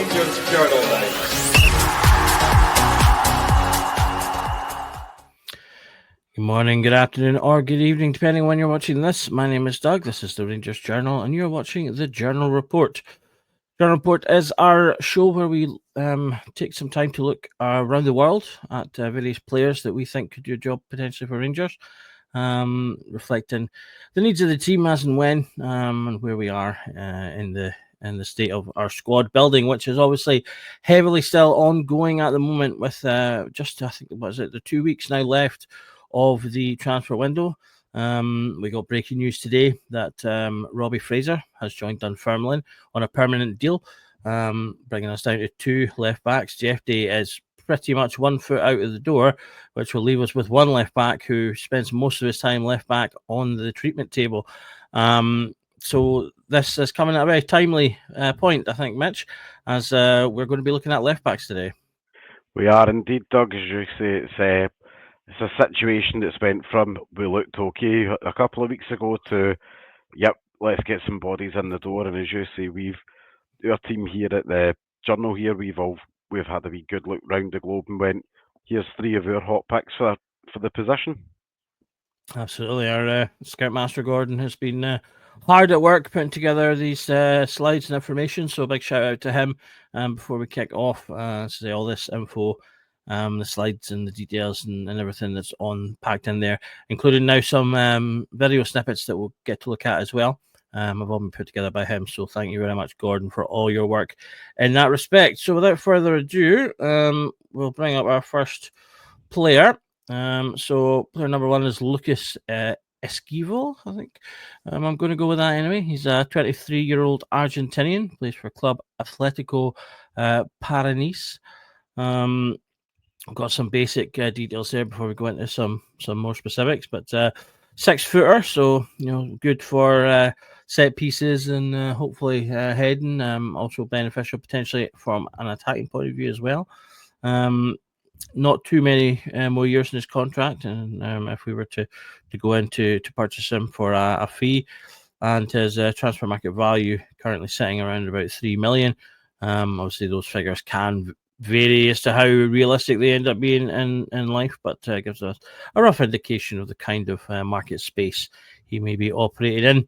Rangers Journal now. Good morning, good afternoon, or good evening, depending on when you're watching this. My name is Doug. This is the Rangers Journal, and you're watching the Journal Report. Journal Report is our show where we take some time to look around the world at various players that we think could do a job potentially for Rangers, reflecting the needs of the team as and when, and where we are in the state of our squad building, which is obviously heavily still ongoing at the moment with just, I think, the 2 weeks now left of the transfer window. We got breaking news today that Robbie Fraser has joined Dunfermline on a permanent deal, bringing us down to 2 left backs. Jeff Day is pretty much 1 foot out of the door, which will leave us with 1 left back who spends most of his time left back on the treatment table. So this is coming at a very timely point, I think, Mitch, as we're going to be looking at left backs today. We are indeed, Doug. As you say, it's a situation that's went from we looked okay a couple of weeks ago to, yep, let's get some bodies in the door. And as you say, our team here at the Journal here, we've had a wee good look round the globe and went, here's 3 of our hot picks for the position. Absolutely. Our Scoutmaster Gordon has been hard at work putting together these slides and information, so a big shout out to him before we kick off. So all this info, the slides and the details and everything that's packed in there, including now some video snippets that we'll get to look at as well. Have all been put together by him, so thank you very much, Gordon, for all your work in that respect. So without further ado, we'll bring up our first player. So player number 1 is Lucas Esquivel, I think. I'm going to go with that anyway. He's a 23-year-old Argentinian, plays for Club Atlético Paranaense. I've got some basic details there before we go into some more specifics, but 6-footer, so good for set pieces and hopefully heading. Also beneficial potentially from an attacking point of view as well. Not too many more years in his contract, and if we were to go in to purchase him for a fee, and his transfer market value currently sitting around about 3 million. Obviously, those figures can vary as to how realistic they end up being in life, but gives us a rough indication of the kind of market space he may be operating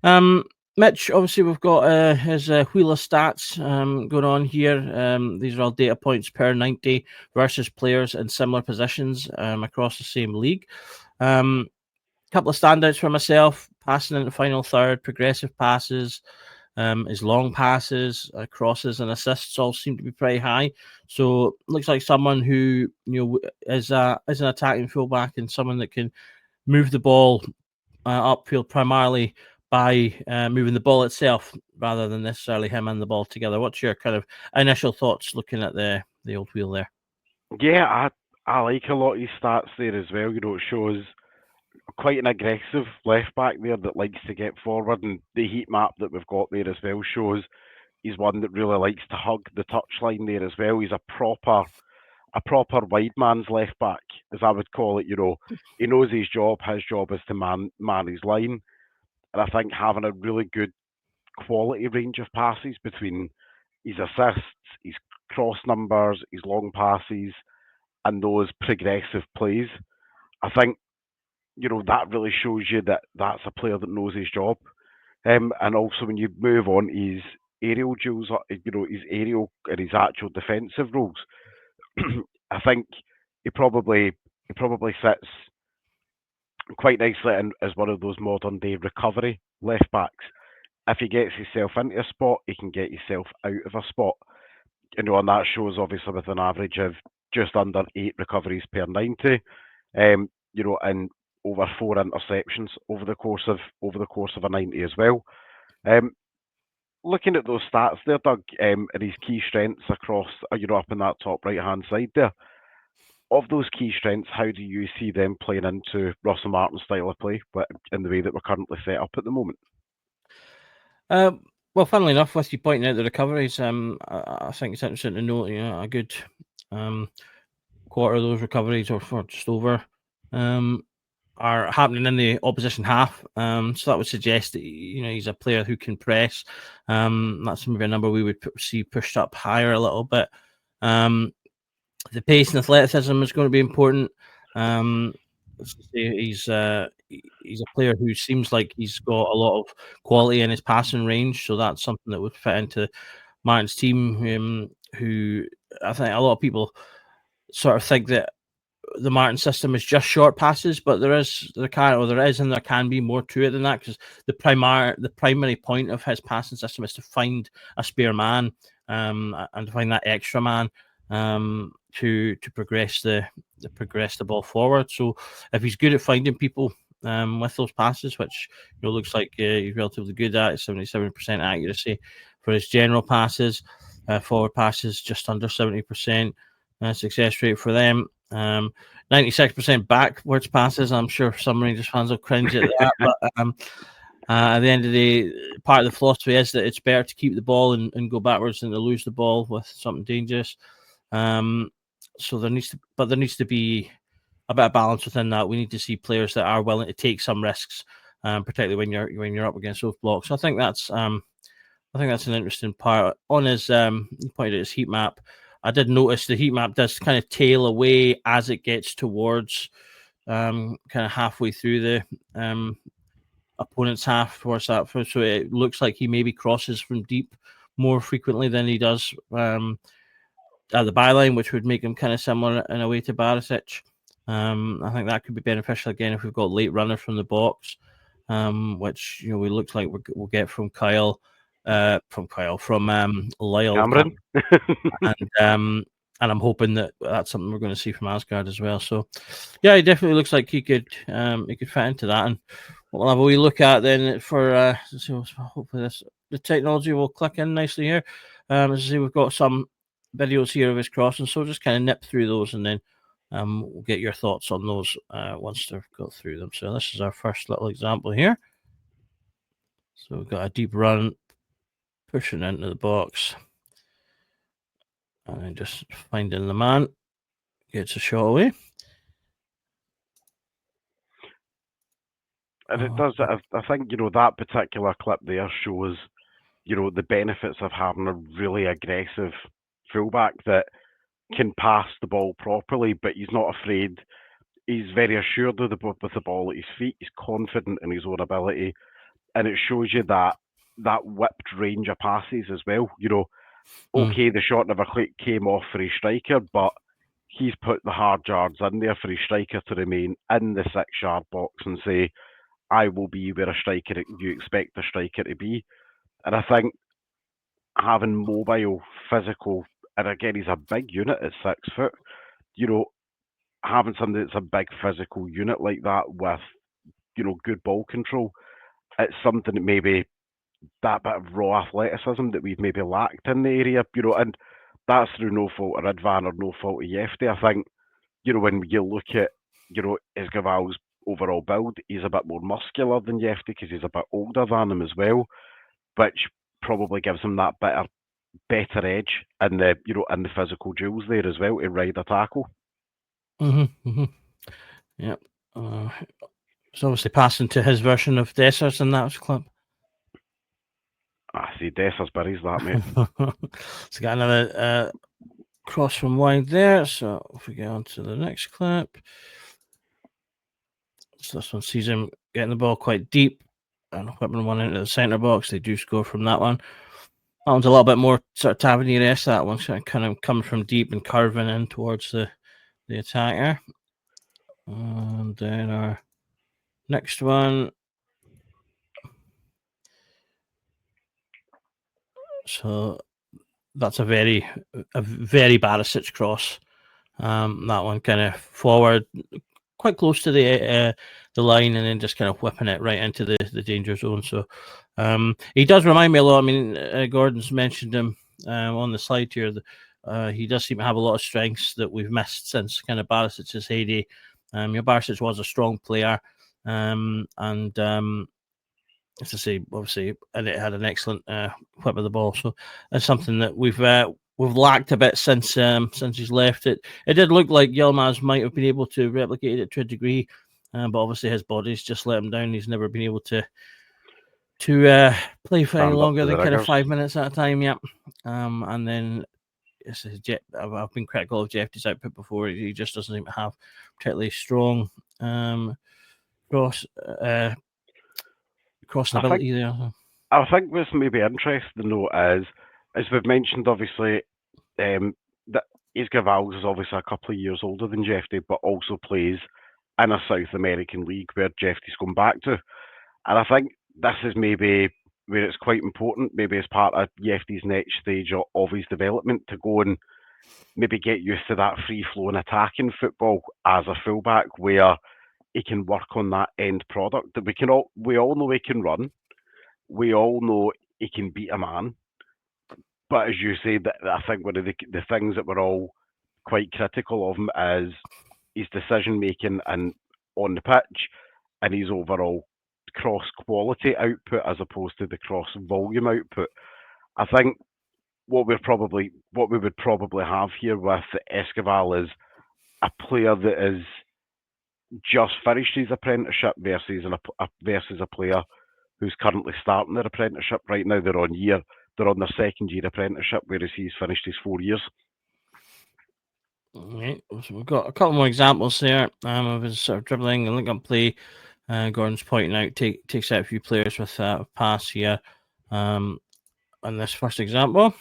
in. Mitch, obviously, we've got his wheel of stats going on here. These are all data points per 90 versus players in similar positions across the same league. Couple of standouts for myself: passing in the final third, progressive passes, his long passes, crosses, and assists all seem to be pretty high. So looks like someone who is an attacking fullback and someone that can move the ball upfield primarily by moving the ball itself rather than necessarily him and the ball together. What's your kind of initial thoughts looking at the old wheel there? Yeah, I like a lot of his stats there as well. It shows quite an aggressive left back there that likes to get forward, and the heat map that we've got there as well shows he's one that really likes to hug the touchline there as well. He's a proper wide man's left back, as I would call it. He knows his job. His job is to man his line. And I think having a really good quality range of passes between his assists, his cross numbers, his long passes, and those progressive plays, I think, that really shows you that that's a player that knows his job. And also when you move on his aerial duels, his aerial and his actual defensive roles, I think he probably sits quite nicely as one of those modern day recovery left backs. If he gets himself into a spot, he can get himself out of a spot. And that shows obviously with an average of just under 8 recoveries per 90. And over 4 interceptions over the course of a 90 as well. Looking at those stats there, Doug, and his key strengths across, up in that top right hand side there. Of those key strengths, how do you see them playing into Russell Martin's style of play in the way that we're currently set up at the moment? Well, funnily enough, with you pointing out the recoveries, I think it's interesting to note, a good quarter of those recoveries, or just over, are happening in the opposition half. So that would suggest that he's a player who can press. That's maybe a number we would see pushed up higher a little bit. The pace and athleticism is going to be important. He's a player who seems like he's got a lot of quality in his passing range, so that's something that would fit into Martin's team. Who I think a lot of people sort of think that the Martin system is just short passes, but there can be more to it than that, because the primary point of his passing system is to find a spare man, and to find that extra man, to progress the ball forward. So if he's good at finding people with those passes, which looks like he's relatively good at, 77% accuracy for his general passes, forward passes just under 70% success rate for them. 96% backwards passes. I'm sure some Rangers fans will cringe at that, but at the end of the day, part of the philosophy is that it's better to keep the ball and go backwards than to lose the ball with something dangerous. So there needs to be a bit of balance within that. We need to see players that are willing to take some risks, particularly when you're up against those blocks. So I think that's an interesting part. On his pointed at his heat map, I did notice the heat map does kind of tail away as it gets towards kind of halfway through the opponent's half towards that. So it looks like he maybe crosses from deep more frequently than he does at the byline, which would make him kind of similar in a way to Barisic. I think that could be beneficial again if we've got late runners from the box, which we look like we'll get from Lyle Cameron. And I'm hoping that that's something we're going to see from Asgard as well. So yeah, it definitely looks like he could fit into that. And we'll have a wee look at then for so hopefully the technology will click in nicely here. As I say, we've got some videos here of his crossing, so just kind of nip through those, and then we'll get your thoughts on those once they've got through them. So this is our first little example here. So we've got a deep run, pushing into the box, and then just finding the man, gets a shot away. And it does. I think that particular clip there shows the benefits of having a really aggressive fullback that can pass the ball properly, but he's not afraid. He's very assured with the ball at his feet. He's confident in his own ability, and it shows you that whipped range of passes as well. Okay, the shot never came off for his striker, but he's put the hard yards in there for his striker to remain in the 6-yard box and say, I will be where you expect a striker to be. And I think having mobile, physical, and again, he's a big unit at 6 foot, having somebody that's a big physical unit like that with, good ball control, it's something that maybe that bit of raw athleticism that we've maybe lacked in the area, and that's through no fault of Ridvan or no fault of Yefty. I think, when you look at, Esgaval's overall build, he's a bit more muscular than Yefty because he's a bit older than him as well, which probably gives him that better edge in the, in the physical duels there as well to ride a tackle. Yep. It's obviously passing to his version of Dessers in that clip. I see Dessers buries that, mate. So got another cross from wide there. So if we get on to the next clip. So this one sees him getting the ball quite deep and whipping one into the centre box. They do score from that one. That one's a little bit more sort of Tavernier-esque. That one's kind of coming from deep and curving in towards the attacker. And then our next one. So that's a very Barisic cross. That one kind of forward, quite close to the line, and then just kind of whipping it right into the danger zone. So he does remind me a lot. I mean, Gordon's mentioned him on the slide here. He does seem to have a lot of strengths that we've missed since kind of Barisic's heyday. Barisic was a strong player, and as I say, obviously, and it had an excellent whip of the ball. So that's something that we've lacked a bit since he's left. It did look like Yilmaz might have been able to replicate it to a degree but obviously his body's just let him down. He's never been able to play for any longer than kind of 5 minutes at a time. Yep. And then I've been critical of Jeffy's output before. He just doesn't seem to have particularly strong crossing ability there. I think what's maybe interesting though is, as we've mentioned, obviously, that Esquivel is obviously a couple of years older than Jeffy, but also plays in a South American league where Jeffy's gone back to. And I think this is maybe where it's quite important, maybe as part of Jeffy's next stage of his development, to go and maybe get used to that free-flowing attacking football as a fullback, where he can work on that end product that we all know he can run, we all know he can beat a man. But as you say, that I think one of the things that we're all quite critical of him is his decision making and on the pitch, and his overall cross quality output as opposed to the cross volume output. I think what we would probably have here with Esquivel is a player that is just finished his apprenticeship versus a player who's currently starting their apprenticeship right now. They're on their second year apprenticeship, whereas he's finished his 4 years. Right, so we've got a couple more examples there of his sort of dribbling and link-up play. Gordon's pointing out takes out a few players with a pass here. On this first example,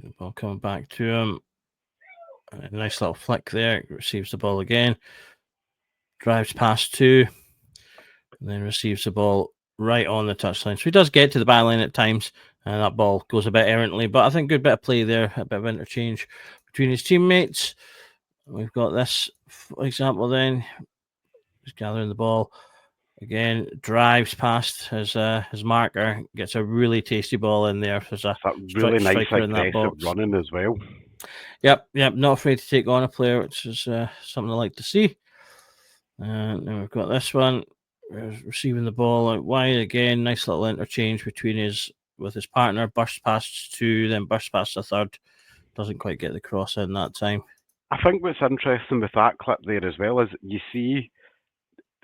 the ball coming back to him. A nice little flick there. Receives the ball again. Drives past two. And then receives the ball right on the touchline. So he does get to the byline at times, and that ball goes a bit errantly. But I think good bit of play there, a bit of interchange between his teammates. We've got this example then. He's gathering the ball. Again, drives past his marker, gets a really tasty ball in there. There's a really nice aggressive running as well. Yep, not afraid to take on a player, which is something I like to see. And then we've got this one, receiving the ball out wide again. Nice little interchange between his partner. Burst past two, then burst past the third. Doesn't quite get the cross in that time. I think what's interesting with that clip there as well is you see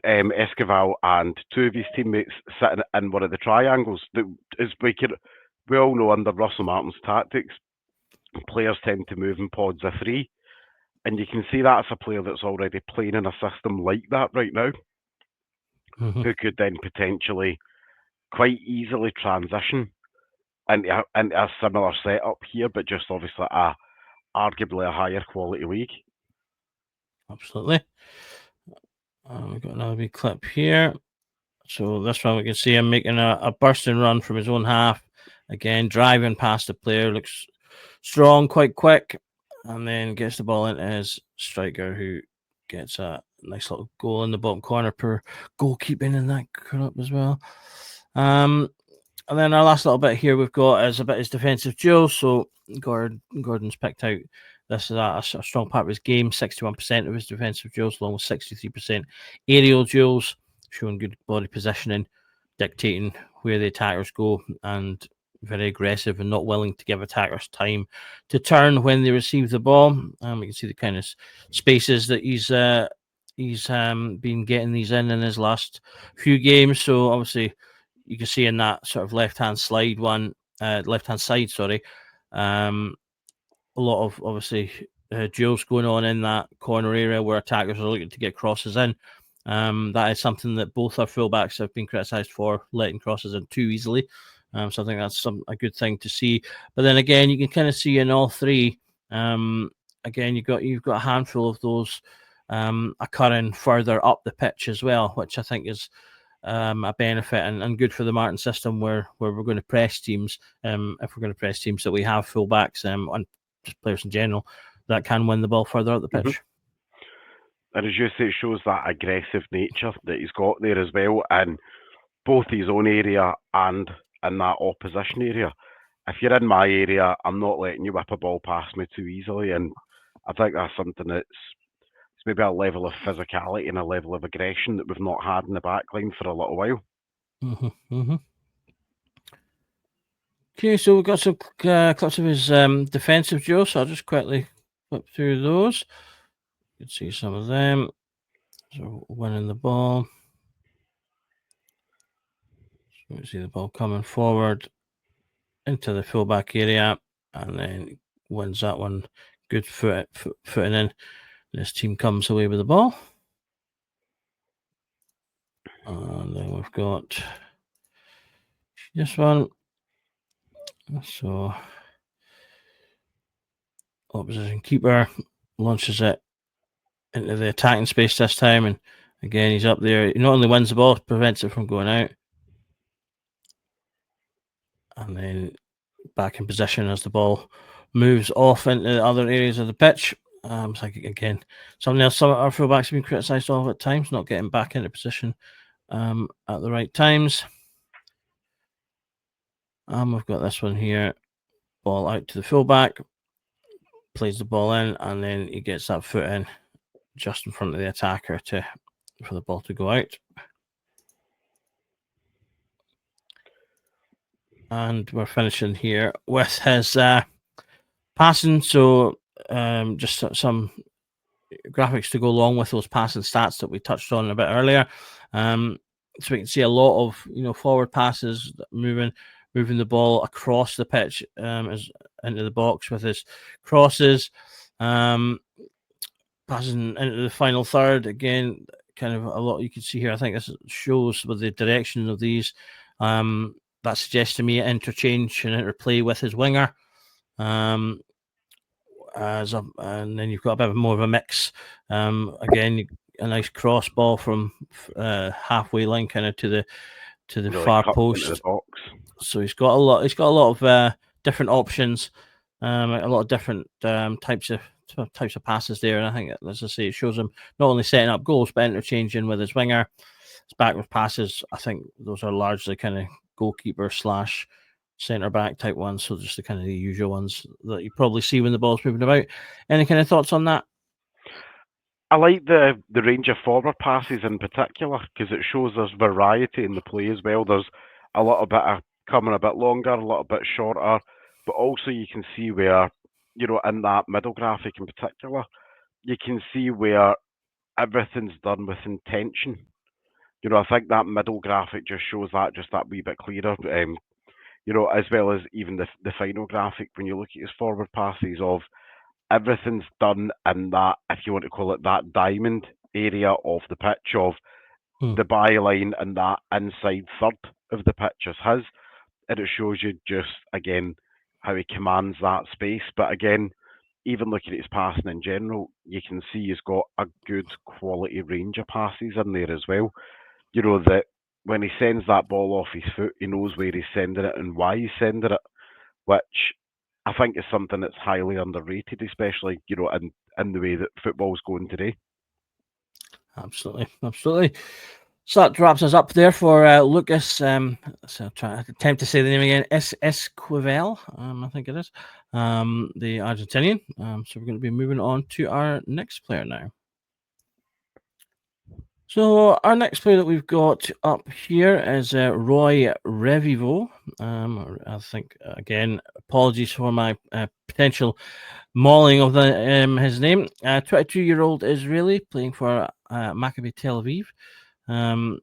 Esquivel and two of his teammates sitting in one of the triangles. We all know under Russell Martin's tactics, players tend to move in pods of three, and you can see that's a player that's already playing in a system like that right now, who could then potentially quite easily transition into a similar setup here, but just obviously arguably a higher quality league. Absolutely. We've got another big clip here. So this one we can see him making a bursting run from his own half. Again, driving past the player, looks strong, quite quick, and then gets the ball into his striker, who gets a nice little goal in the bottom corner per goalkeeping in that up as well. And then our last little bit here we've got is a bit his defensive duels. So Gordon's picked out this is a strong part of his game. 61% of his defensive duels, along with 63% aerial duels, showing good body positioning, dictating where the attackers go, and very aggressive and not willing to give attackers time to turn when they receive the ball. We can see the kind of spaces that he's been getting these in his last few games. So obviously you can see in that sort of left-hand side, a lot of obviously duels going on in that corner area where attackers are looking to get crosses in. That is something that both our fullbacks have been criticised for, letting crosses in too easily. So I think that's a good thing to see. But then again, you can kind of see in all three. Again, you've got a handful of those occurring further up the pitch as well, which I think is a benefit and good for the Martin system, where we're going to press teams. If we're going to press teams that we have fullbacks and just players in general that can win the ball further up the pitch. And as you say, it shows that aggressive nature that he's got there as well, in both his own area and in that opposition area. If you're in my area, I'm not letting you whip a ball past me too easily, and I think that's something that's maybe a level of physicality and a level of aggression that we've not had in the back line for a little while. Okay, so we've got some clips of his defensive duels, so I'll just quickly flip through those. You can see some of them. So winning the ball. So you see the ball coming forward into the fullback area, and then wins that one. Good footing in. This team comes away with the ball. And then we've got this one. So opposition keeper launches it into the attacking space this time, and again he's up there. He not only wins the ball, prevents it from going out, and then back in position as the ball moves off into other areas of the pitch. So again, something else some of our fullbacks have been criticised of at times, not getting back into position at the right times. We've got this one here, ball out to the fullback, plays the ball in, and then he gets that foot in just in front of the attacker for the ball to go out. And we're finishing here with his passing. So just some graphics to go along with those passing stats that we touched on a bit earlier. So we can see a lot of forward passes, moving the ball across the pitch as into the box with his crosses. Passing into the final third again, kind of a lot you can see here. I think this shows with the direction of these. That suggests to me interchange and interplay with his winger. And then you've got a bit more of a mix. Again, a nice cross ball from halfway line kind of to the really far cut post. into the box. So he's got a lot of different options, a lot of different types of passes there. And I think, as I say, it shows him not only setting up goals but interchanging with his winger. His backward passes, I think those are largely kind of goalkeeper / centre back type ones. So just the kind of the usual ones that you probably see when the ball's moving about. Any kind of thoughts on that? I like the range of forward passes in particular because it shows there's variety in the play as well. There's a little bit of coming a bit longer, a little bit shorter, but also you can see where, in that middle graphic in particular, you can see where everything's done with intention. I think that middle graphic just shows that just that wee bit clearer. As well as even the final graphic when you look at his forward passes of everything's done in that, if you want to call it that diamond area of the pitch of the byline and that inside third of the pitch is his. And it shows you just again how he commands that space. But again, even looking at his passing in general, you can see he's got a good quality range of passes in there as well. That when he sends that ball off his foot, he knows where he's sending it and why he's sending it, which I think is something that's highly underrated, especially in the way that football's going today. Absolutely. So that wraps us up there for Lucas. So I'll try to attempt to say the name again. Esquivel, I think it is, the Argentinian. So we're going to be moving on to our next player now. So our next player that we've got up here is Roy Revivo. I think again, apologies for my potential mauling of his name. 22-year-old Israeli playing for Maccabi Tel Aviv.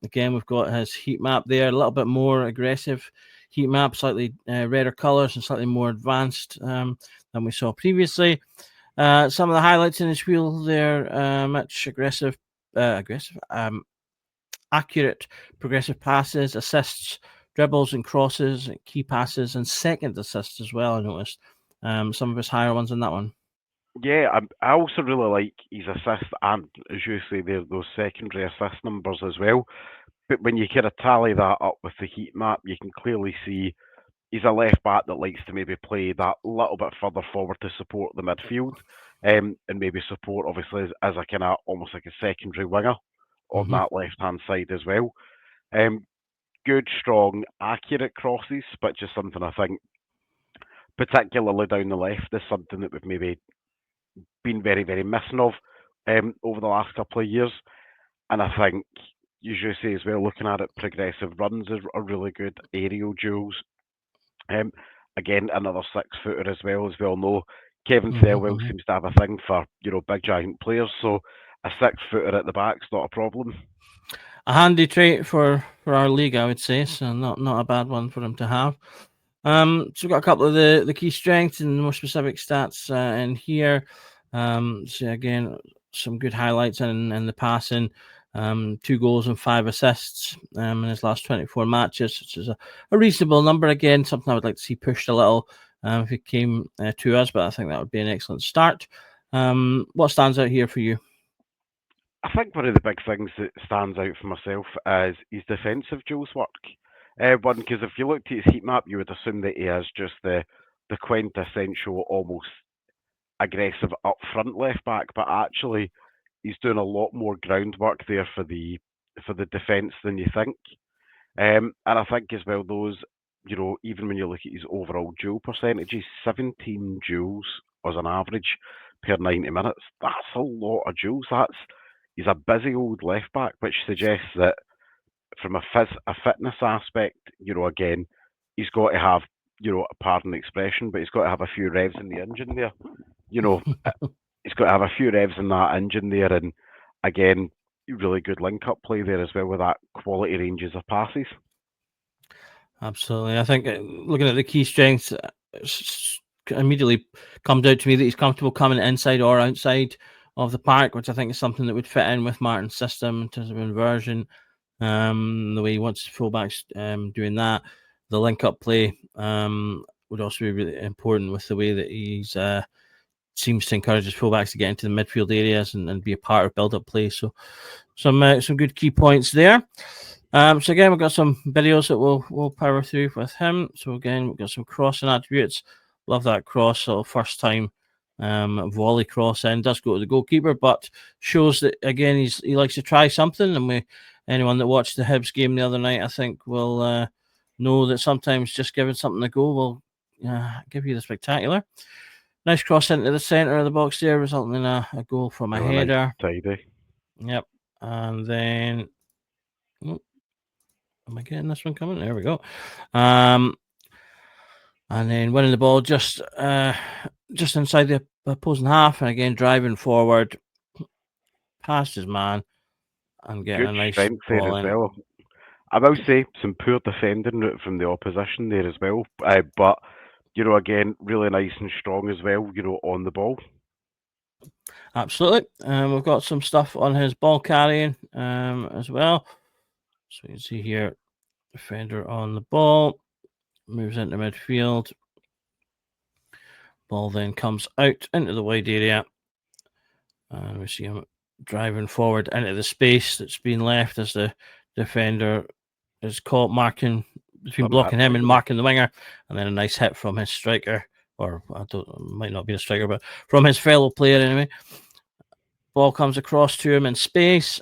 Again, we've got his heat map there, a little bit more aggressive heat map, slightly redder colors and slightly more advanced than we saw previously. Some of the highlights in his wheel there, much accurate progressive passes, assists, dribbles and crosses, key passes, and second assists as well. I noticed some of his higher ones in that one. Yeah, I also really like his assist and, as you say, there those secondary assist numbers as well. But when you kind of tally that up with the heat map, you can clearly see he's a left back that likes to maybe play that little bit further forward to support the midfield, and maybe support obviously as a kind of almost like a secondary winger on that left hand side as well. Good, strong, accurate crosses, but just something I think, particularly down the left, is something that we've maybe been very, very missing of over the last couple of years. And I think, you should say as well, looking at it, progressive runs are really good, aerial duels. Again, another 6-footer as well, as we all know. Kevin Thelwell Mm-hmm. seems to have a thing for, big giant players, so a 6-footer at the back's not a problem. A handy trait for our league, I would say. So not a bad one for him to have. So we've got a couple of the key strengths and more specific stats in here. So again, some good highlights in the passing. 2 goals and 5 assists in his last 24 matches, which is a reasonable number. Again, something I would like to see pushed a little if it came to us, but I think that would be an excellent start. What stands out here for you? I think one of the big things that stands out for myself is his defensive duels work. One, because if you looked at his heat map, you would assume that he is just the quintessential, almost aggressive up front left back, but actually he's doing a lot more groundwork there for the defence than you think. And I think as well those, even when you look at his overall duel percentages, 17 duels as an average per 90 minutes. That's a lot of duels. He's a busy old left back, which suggests that from a fitness aspect, again, he's got to have, pardon the expression, but he's got to have a few revs in the engine there. You know, he's got to have a few revs in that engine there, and again, really good link-up play there as well with that quality ranges of passes. Absolutely. I think looking at the key strengths, immediately comes out to me that he's comfortable coming inside or outside of the park, which I think is something that would fit in with Martin's system in terms of inversion. The way he wants fullbacks doing that, the link-up play would also be really important with the way that he's seems to encourage his fullbacks to get into the midfield areas and be a part of build-up play. So some good key points there. So again, we've got some videos that we'll power through with him. So again, we've got some crossing attributes. Love that cross, so first time volley cross in, does go to the goalkeeper, but shows that again he likes to try something. And anyone that watched the Hibs game the other night, I think, will know that sometimes just giving something a go will give you the spectacular. Nice cross into the centre of the box there, resulting in a goal from a Really nice header. tidy. Yep, and then. Am I getting this one coming? There we go. And then winning the ball just inside the opposing half, and again driving forward, past his man, and getting Good a nice strength there ball as in. well. I will say some poor defending from the opposition there as well, but again, really nice and strong as well. On the ball. Absolutely. We've got some stuff on his ball carrying as well. So you can see here, defender on the ball, moves into midfield. Ball then comes out into the wide area. And we see him driving forward into the space that's been left as the defender is caught marking between Done that blocking him and tidy. marking the winger, and then a nice hit from his striker, or I don't, might not be a striker, but from his fellow player anyway. Ball comes across to him in space.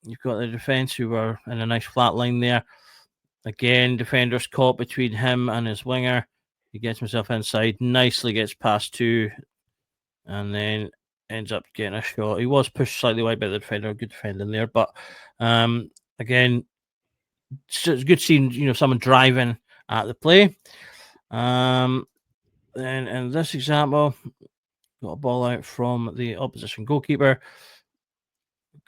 You've got the defence who were in a nice flat line there. Again, defender's caught between him and his winger. He gets himself inside, nicely gets past two, and then ends up getting a shot. He was pushed slightly wide by the defender, good defending there, but again, it's good seeing someone driving at the play. Then in this example, got a ball out from the opposition goalkeeper.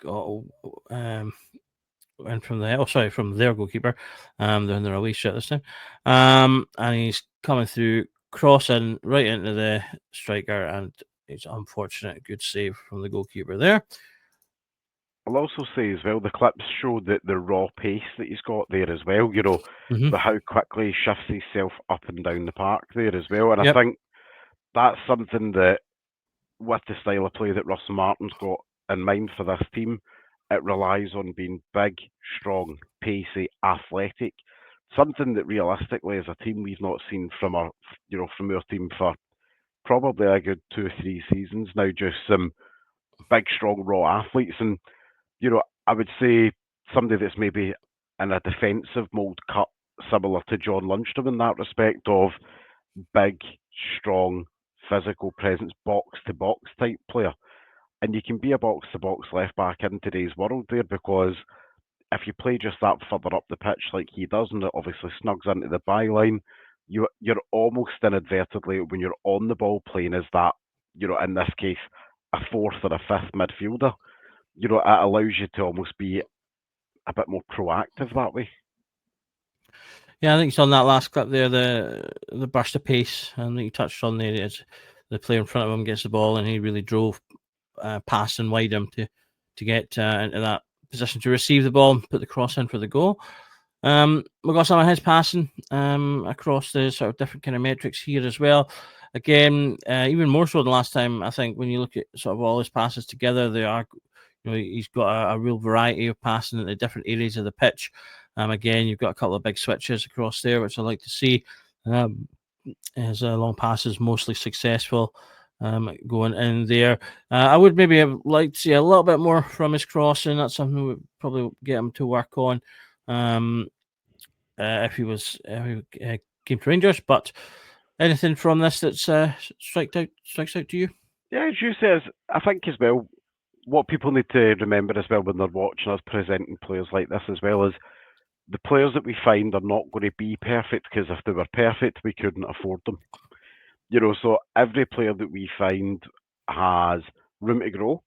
Got and from their goalkeeper. They're in their away shirt this time. And he's coming through, crossing right into the striker, and it's unfortunate. Good save from the goalkeeper there. I'll also say as well, the clips show that the raw pace that he's got there as well. Mm-hmm. How quickly he shifts himself up and down the park there as well. And Yep. I think that's something that, with the style of play that Russell Martin's got in mind for this team, it relies on being big, strong, pacey, athletic. Something that realistically, as a team, we've not seen from our team for probably a good 2 or 3 seasons now. Just some big, strong, raw athletes, and I would say somebody that's maybe in a defensive mould cut similar to John Lundstrom in that respect of big, strong, physical presence, box to box type player. And you can be a box to box left back in today's world there, because if you play just that further up the pitch like he does, and it obviously snugs into the byline, you're almost inadvertently, when you're on the ball playing as that, in this case, a fourth or a fifth midfielder. It allows you to almost be a bit more proactive that way. Yeah, I think it's on that last clip there, the burst of pace, and that you touched on there. Is the player in front of him gets the ball, and he really drove past and wide him to get into that position to receive the ball and put the cross in for the goal. We've got some of his passing across the sort of different kind of metrics here as well. Again, even more so than last time, I think when you look at sort of all his passes together, they are, he's got a real variety of passing at the different areas of the pitch. Again, you've got a couple of big switches across there, which I like to see. His long passes mostly successful. Going in there, I would maybe have liked to see a little bit more from his crossing. That's something we would probably get him to work on. If he came to Rangers, but anything from this that's strikes out to you? Yeah, as you say, I think as well, what people need to remember as well when they're watching us presenting players like this as well is the players that we find are not going to be perfect, because if they were perfect, we couldn't afford them. So every player that we find has room to grow.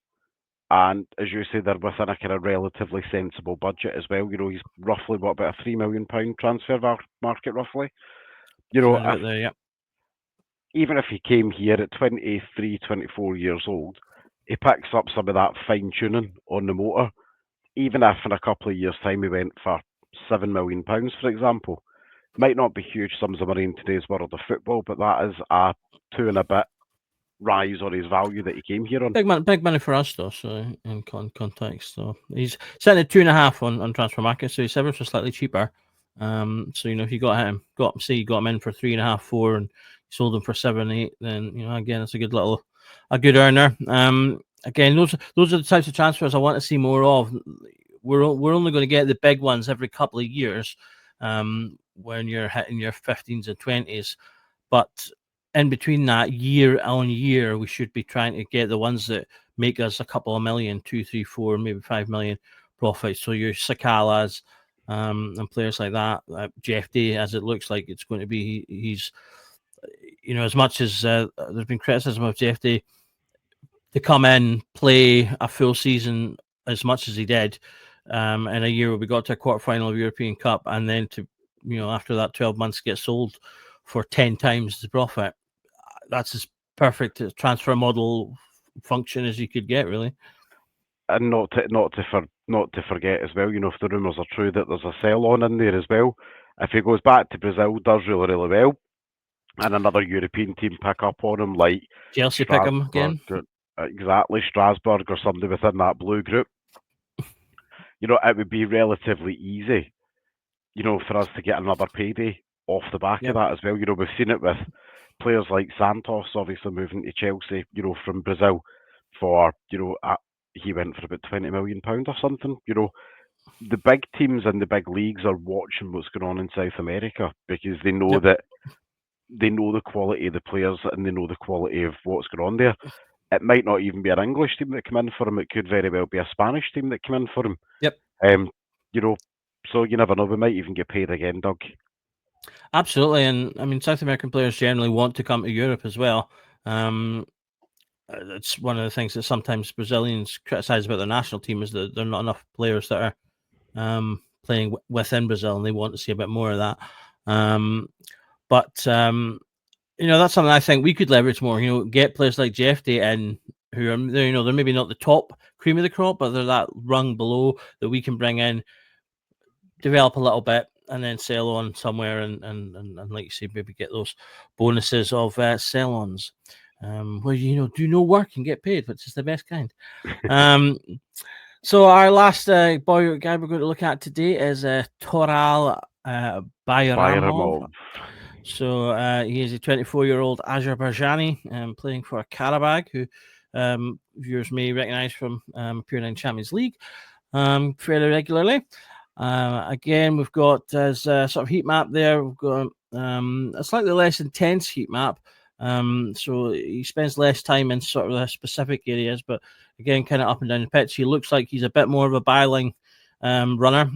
And as you say, they're within a kind of relatively sensible budget as well. He's roughly, about a £3 million transfer market, roughly. There, yeah. Even if he came here at 23, 24 years old, he picks up some of that fine tuning on the motor. Even if in a couple of years' time he went for £7 million, for example, might not be huge sums of money in today's world of football, but that is a two and a bit rise on his value that he came here on. Big money for us, though. So in context, so he's sitting at 2.5 on transfer market, so he's ever so slightly cheaper. So if you got him in for 3.5, 4, and sold him for 7, 8, then again it's a good earner. Again, those are the types of transfers I want to see more of. We're only going to get the big ones every couple of years, when you're hitting your 15s and 20s, but in between that, year on year, we should be trying to get the ones that make us a couple of million, 2, 3, 4, maybe 5 million profits. So your Sakalas and players like that, Jeff Day, as it looks like it's going to be, he's, as much as there's been criticism of Jeff Day to come in, play a full season as much as he did in a year where we got to a quarterfinal of European Cup, and then to, after that 12 months get sold for 10 times the profit. That's as perfect a transfer model function as you could get, really. And not to forget as well, if the rumours are true that there's a sell-on in there as well, if he goes back to Brazil, does really, really well, and another European team pick up on him, like Chelsea pick him again. Exactly, Strasbourg or somebody within that blue group. It would be relatively easy, for us to get another payday off the back of that as well. We've seen it with players like Santos, obviously moving to Chelsea, from Brazil for, he went for about £20 million or something. The big teams and the big leagues are watching what's going on in South America, because they know that they know the quality of the players and they know the quality of what's going on there. It might not even be an English team that come in for him. It could very well be a Spanish team that come in for him. Yep. So you never know. We might even get paid again, Doug. Absolutely, and I mean, South American players generally want to come to Europe as well. It's one of the things that sometimes Brazilians criticise about their national team, is that there are not enough players that are playing within Brazil, and they want to see a bit more of that. But that's something I think we could leverage more. Get players like Jeff Day in, who are, they're maybe not the top cream of the crop, but they're that rung below that we can bring in, develop a little bit, and then sell on somewhere, and like you say, maybe get those bonuses of sell-ons, where do no work and get paid, which is the best kind. So our last guy we're going to look at today is Toral Bayramov. So he is a 24-year-old Azerbaijani playing for Karabakh, who viewers may recognise from appearing in Champions League fairly regularly. Again, we've got his sort of heat map there. We've got a slightly less intense heat map. So he spends less time in sort of the specific areas, but again, kind of up and down the pitch. He looks like he's a bit more of a byline runner.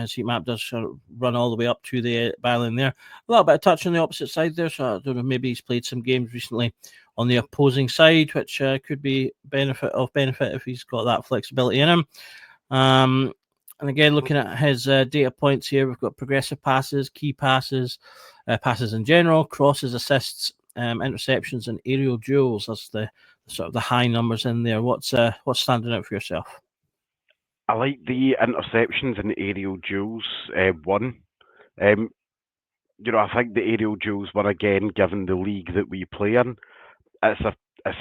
His heat map does sort of run all the way up to the byline there. A little bit of touch on the opposite side there, so I don't know, maybe he's played some games recently on the opposing side, which could be benefit if he's got that flexibility in him. And again, looking at his data points here, we've got progressive passes, key passes, passes in general, crosses, assists, interceptions, and aerial duels. That's the sort of the high numbers in there. What's standing out for yourself? I like the interceptions and the aerial duels one. I think the aerial duels one again, given the league that we play in, it's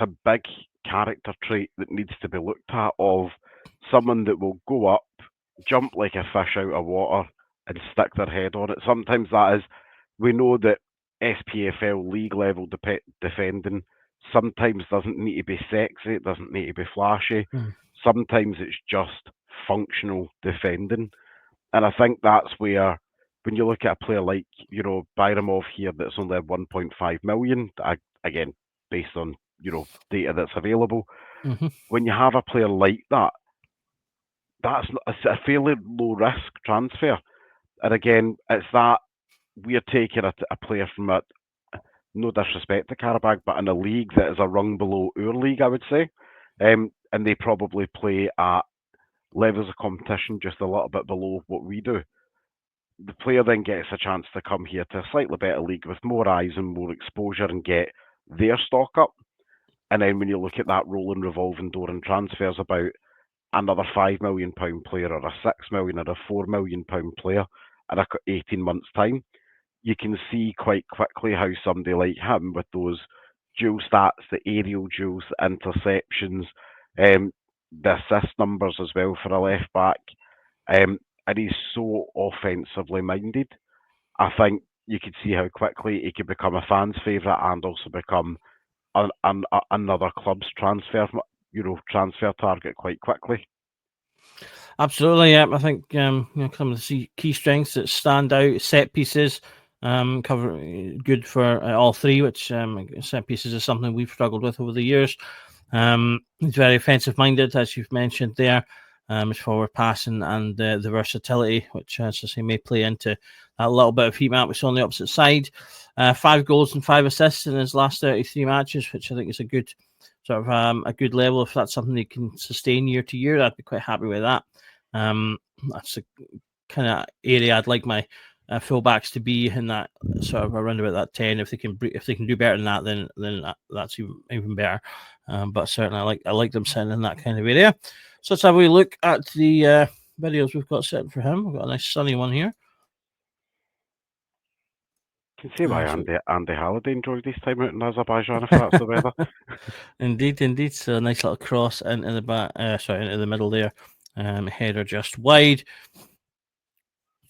a big character trait that needs to be looked at, of someone that will go up, jump like a fish out of water, and stick their head on it. Sometimes that is, we know that SPFL league level defending sometimes doesn't need to be sexy, it doesn't need to be flashy. Sometimes it's just functional defending. And I think that's where, when you look at a player like, Byramov here, that's only 1.5 million, again, based on, data that's available. When you have a player like that, that's a fairly low risk transfer. And again, it's that we're taking a player from no disrespect to Karabag, but in a league that is a rung below our league, I would say. And they probably play at levels of competition just a little bit below what we do. The player then gets a chance to come here to a slightly better league with more eyes and more exposure and get their stock up. And then when you look at that rolling revolving door and transfers about another £5 million player or a £6 million or a £4 million player in 18 months' time, you can see quite quickly how somebody like him, with those dual stats, the aerial duels, the interceptions, the assist numbers as well for a left back, and he's so offensively minded, I think you could see how quickly he could become a fan's favourite and also become another club's transfer target quite quickly. Absolutely, yeah. I think some of the key strengths that stand out: set pieces, cover good for all three. Which set pieces is something we've struggled with over the years. He's very offensive minded, as you've mentioned there. His forward passing and the versatility, which, as I say, may play into that little bit of heat map we saw on the opposite side. 5 goals and 5 assists in his last 33 matches, which I think is a good sort of a good level. If that's something he can sustain year to year, I'd be quite happy with that. That's the kind of area I'd like my fullbacks to be in, that sort of around about that 10. If they can do better than that, then that's even better. But certainly I like them sitting in that kind of area. So let's have a wee look at the videos we've got set for him. We've got a nice sunny one here. You can see why Andy Halliday enjoyed his time out in Azerbaijan, if that's the weather. Indeed. So a nice little cross into the back, into the middle there. Header just wide.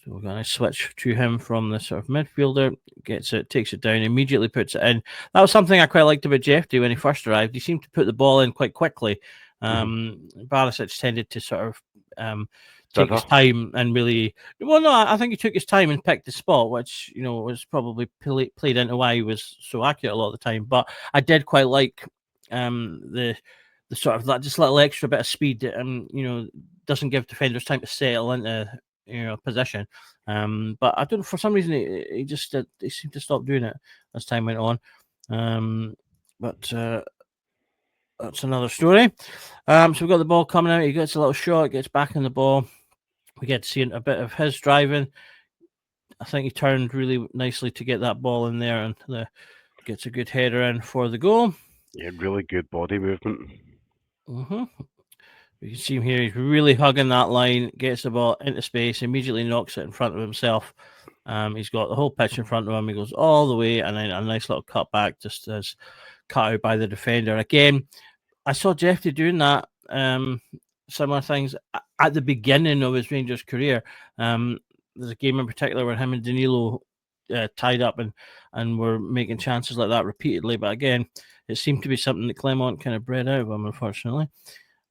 So we're going to switch to him from the sort of midfielder. Gets it, takes it down, immediately puts it in. That was something I quite liked about Jeffrey when he first arrived. He seemed to put the ball in quite quickly. Barisic tended to sort of take his time and really. Well, no, I think he took his time and picked the spot, which was probably played into why he was so accurate a lot of the time. But I did quite like the sort of that just little extra bit of speed that doesn't give defenders time to settle into position. But I don't know, for some reason he seemed to stop doing it as time went on. But that's another story. So we've got the ball coming out. He gets a little shot, gets back in the ball. We get to see a bit of his driving. I think he turned really nicely to get that ball in there and gets a good header in for the goal. Yeah, really good body movement. You can see him here. He's really hugging that line, gets the ball into space, immediately knocks it in front of himself. He's got the whole pitch in front of him. He goes all the way, and then a nice little cut back, just as cut out by the defender. Again, I saw Jeffrey doing that, similar things at the beginning of his Rangers career. There's a game in particular where him and Danilo tied up and were making chances like that repeatedly. But again, it seemed to be something that Clement kind of bred out of him, unfortunately.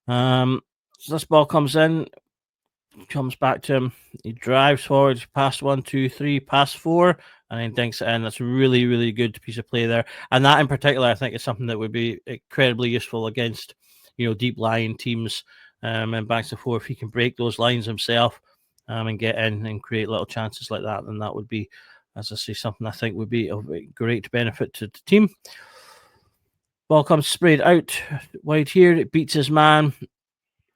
So this ball comes in, comes back to him. He drives forward, past 1, 2, 3, past 4, and then dinks it in. That's a really, really good piece of play there. And that in particular, I think, is something that would be incredibly useful against, deep lying teams and back to four. If he can break those lines himself and get in and create little chances like that, then that would be, as I say, something I think would be of great benefit to the team. Ball comes sprayed out wide here. It beats his man,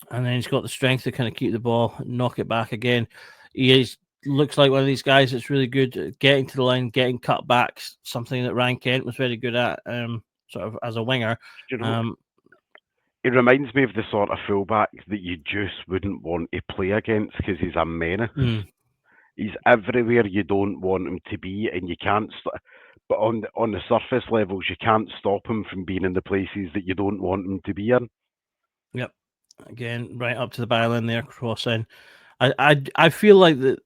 and then he's got the strength to kind of keep the ball, knock it back again. Looks like one of these guys that's really good at getting to the line, getting cutbacks, something that Ryan Kent was very good at, sort of as a winger. You know, it reminds me of the sort of fullback that you just wouldn't want to play against because he's a menace. He's everywhere you don't want him to be, and you can't. But on the surface levels, you can't stop him from being in the places that you don't want him to be in. Yep. Again, right up to the byline there, crossing. I feel like that.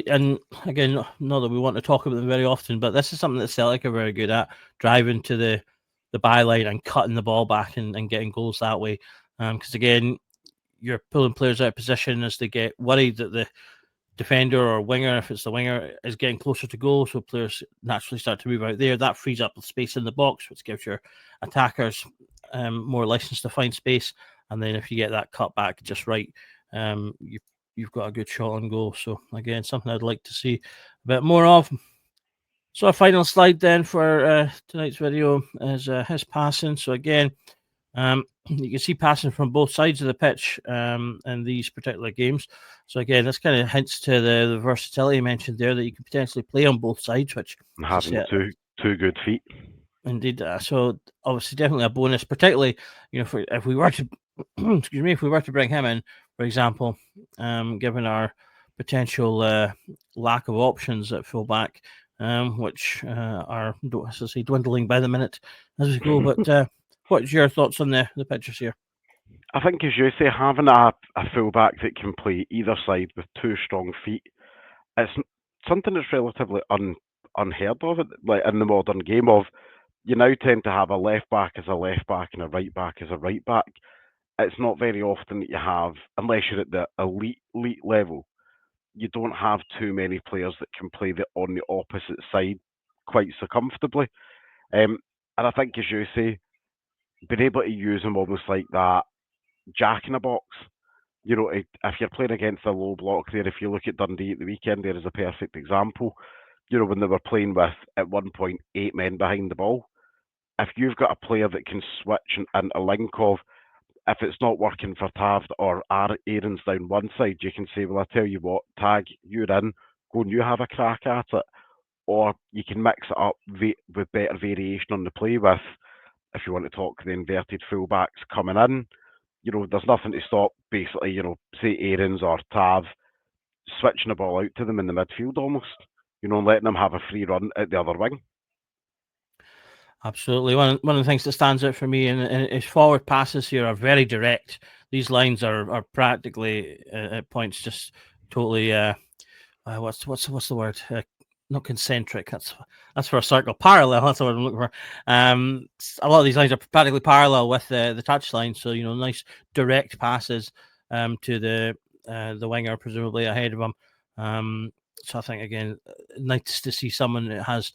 And again, not that we want to talk about them very often, but this is something that Celtic are very good at, driving to the byline and cutting the ball back and getting goals that way. Because again, you're pulling players out of position as they get worried that the defender or winger, if it's the winger, is getting closer to goal, so players naturally start to move out there. That frees up the space in the box, which gives your attackers more license to find space. And then if you get that cut back just right, you've got a good shot on goal. So again, something I'd like to see a bit more of. So our final slide then for tonight's video is his passing. So again, you can see passing from both sides of the pitch in these particular games. So again, this kind of hints to the versatility mentioned there, that you can potentially play on both sides, which having two good feet. Indeed. So obviously, definitely a bonus, particularly if we were to excuse me, if we were to bring him in, for example, given our potential lack of options at fullback, which are, as I say, dwindling by the minute as we go. But what's your thoughts on the pictures here? I think, as you say, having a fullback that can play either side with two strong feet, it's something that's relatively unheard of, like in the modern game. Of you now tend to have a left back as a left back and a right back as a right back. It's not very often that you have, unless you're at the elite level, you don't have too many players that can play on the opposite side quite so comfortably. And I think, as you say, being able to use them almost like that jack in a box. If you're playing against a low block there, if you look at Dundee at the weekend, there is a perfect example. When they were playing with, at one point, 8 men behind the ball. If you've got a player that can switch and a link of, if it's not working for Tav or Aaron's down one side, you can say, well, I tell you what, Tag, you're in, go and you have a crack at it. Or you can mix it up with better variation on the play with, if you want to talk the inverted fullbacks coming in, there's nothing to stop, basically, say Aaron's or Tav switching the ball out to them in the midfield almost, letting them have a free run at the other wing. Absolutely. One of the things that stands out for me and his forward passes here are very direct. These lines are practically at points just totally what's the word? Not concentric. That's for a circle. Parallel. That's what I'm looking for. A lot of these lines are practically parallel with the touch line. So nice direct passes to the winger, presumably ahead of him. So I think again, nice to see someone that has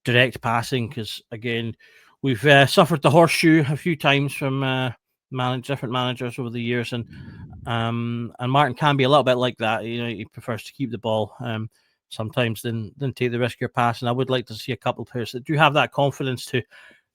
direct passing, because again, we've suffered the horseshoe a few times from different managers over the years, and Martin can be a little bit like that. He prefers to keep the ball sometimes than take the risk of your pass. And I would like to see a couple of players that do have that confidence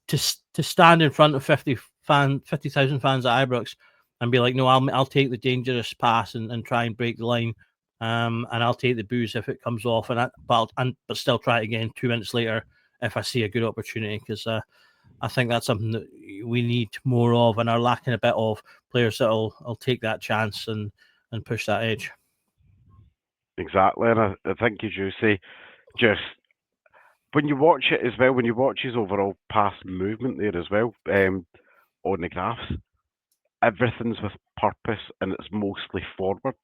to stand in front of 50,000 fans at Ibrox and be like, no, I'll take the dangerous pass and try and break the line. And I'll take the booze if it comes off, but still try it again 2 minutes later if I see a good opportunity, because I think that's something that we need more of and are lacking a bit of, players that will take that chance and push that edge. Exactly, and I think, as you say, just when you watch it as well, when you watch his overall pass movement there as well, on the graphs, everything's with purpose and it's mostly forward.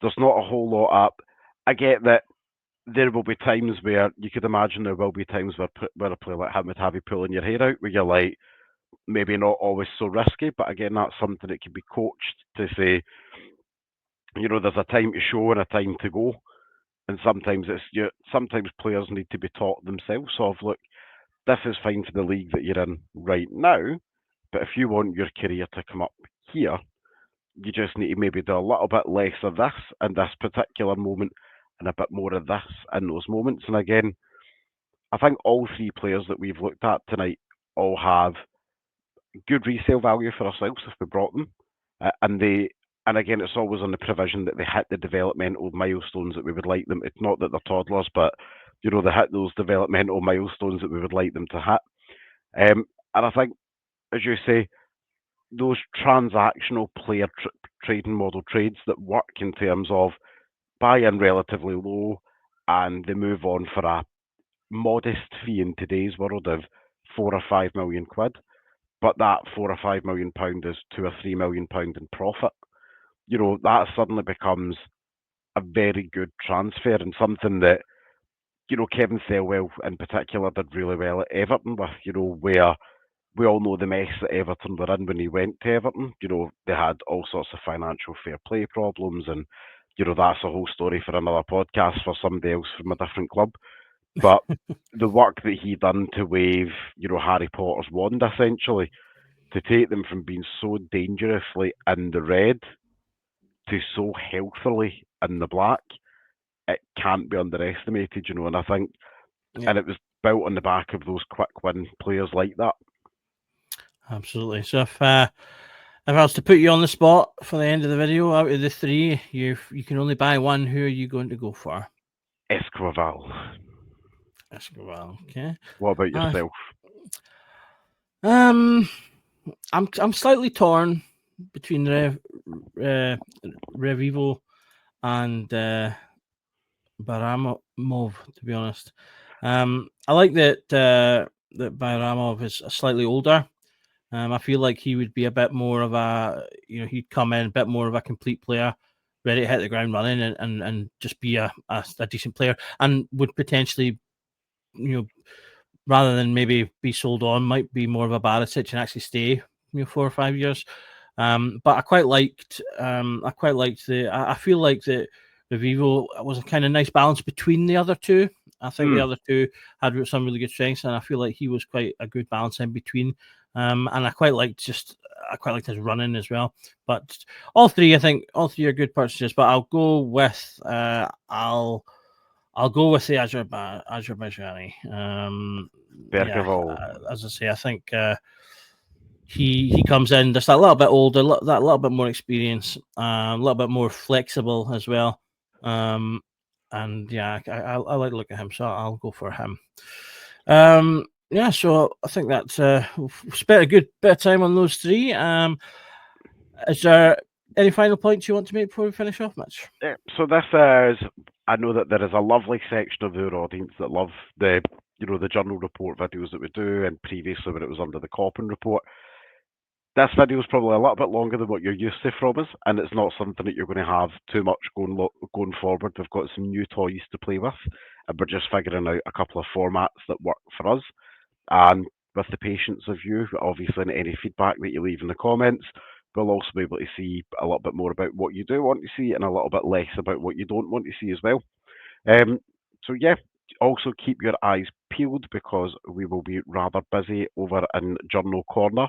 There's not a whole lot up. I get that there will be times where you could imagine there will be times where a player like him would have you pulling your hair out, where you're like, maybe not always so risky, but again, that's something that can be coached to say, there's a time to show and a time to go. And sometimes sometimes players need to be taught themselves of, look, this is fine for the league that you're in right now, but if you want your career to come up here, you just need to maybe do a little bit less of this in this particular moment and a bit more of this in those moments. And again, I think all three players that we've looked at tonight all have good resale value for ourselves if we brought them. And they, and again, it's always on the provision that they hit the developmental milestones that we would like them. It's not that they're toddlers, but they hit those developmental milestones that we would like them to hit. And I think, as you say, those transactional player trading model trades that work in terms of buy in relatively low and they move on for a modest fee in today's world of £4 or £5 million, but that £4 or £5 million is £2 or £3 million in profit. That suddenly becomes a very good transfer and something that Kevin Thelwell in particular did really well at Everton with. Where we all know the mess that Everton were in when he went to Everton. They had all sorts of financial fair play problems, and that's a whole story for another podcast for somebody else from a different club. But the work that he done to wave, Harry Potter's wand essentially, to take them from being so dangerously in the red to so healthily in the black, it can't be underestimated, and I think, Yeah. and it was built on the back of those quick win players like that. Absolutely. So if I was to put you on the spot for the end of the video, out of the three, you can only buy one. Who are you going to go for? Esquivel. Okay. What about yourself? I'm slightly torn between Revivo and Baramov, to be honest. I like that that Baramov is slightly older. I feel like he would be a bit more of he'd come in a bit more of a complete player, ready to hit the ground running and just be a decent player, and would potentially, rather than maybe be sold on, might be more of a Barisic and actually stay 4 or 5 years. But I quite liked I feel like the Vivo was a kind of nice balance between the other two. I think the other two had some really good strengths, and I feel like he was quite a good balance in between. And I quite liked his running as well. But all three are good purchases. But I'll go with I'll go with the Azerbaijani. As I say, I think he comes in just a little bit older, that little bit more experience, a little bit more flexible as well. And yeah, I like to look at him, so I'll go for him. Yeah, so I think that we've spent a good bit of time on those three. Is there any final points you want to make before we finish off, Mitch? Yeah, so this is, I know that there is a lovely section of our audience that love the journal report videos that we do, and previously when it was under the Coppin report. This video is probably a little bit longer than what you're used to from us, and it's not something that you're going to have too much going forward. We've got some new toys to play with, and we're just figuring out a couple of formats that work for us. And with the patience of you, obviously, any feedback that you leave in the comments, we'll also be able to see a little bit more about what you do want to see and a little bit less about what you don't want to see as well. So yeah, also keep your eyes peeled because we will be rather busy over in Journal Corner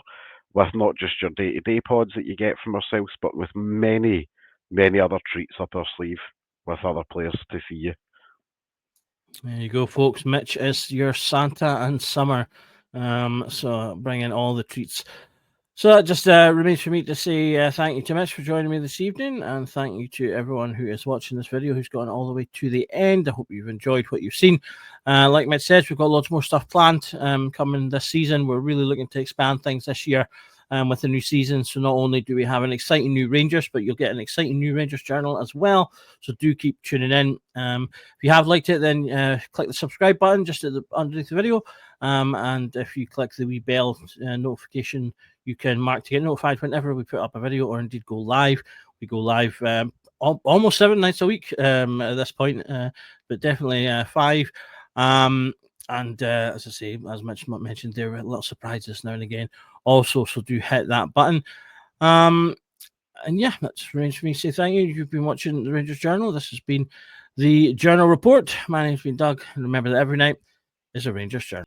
with not just your day-to-day pods that you get from ourselves, but with many, many other treats up our sleeve with other players to see you. There you go, folks. Mitch is your Santa and summer. So bring in all the treats. So that just remains for me to say thank you to Mitch for joining me this evening, and thank you to everyone who is watching this video, who's gone all the way to the end. I hope you've enjoyed what you've seen. Like Mitch says, we've got lots more stuff planned coming this season. We're really looking to expand things this year with the new season. So not only do we have an exciting new Rangers, but you'll get an exciting new Rangers journal as well. So do keep tuning in. If you have liked it, then click the subscribe button just underneath the video. And if you click the wee bell notification, you can mark to get notified whenever we put up a video or indeed go live. We go live almost 7 nights a week at this point, but definitely 5. And as I say, as Mitch mentioned, there are little surprises now and again also, so do hit that button. And yeah, that's arranged for me to say thank you. You've been watching the Rangers Journal. This has been the Journal Report. My name's been Doug, and remember that every night is a Rangers Journal.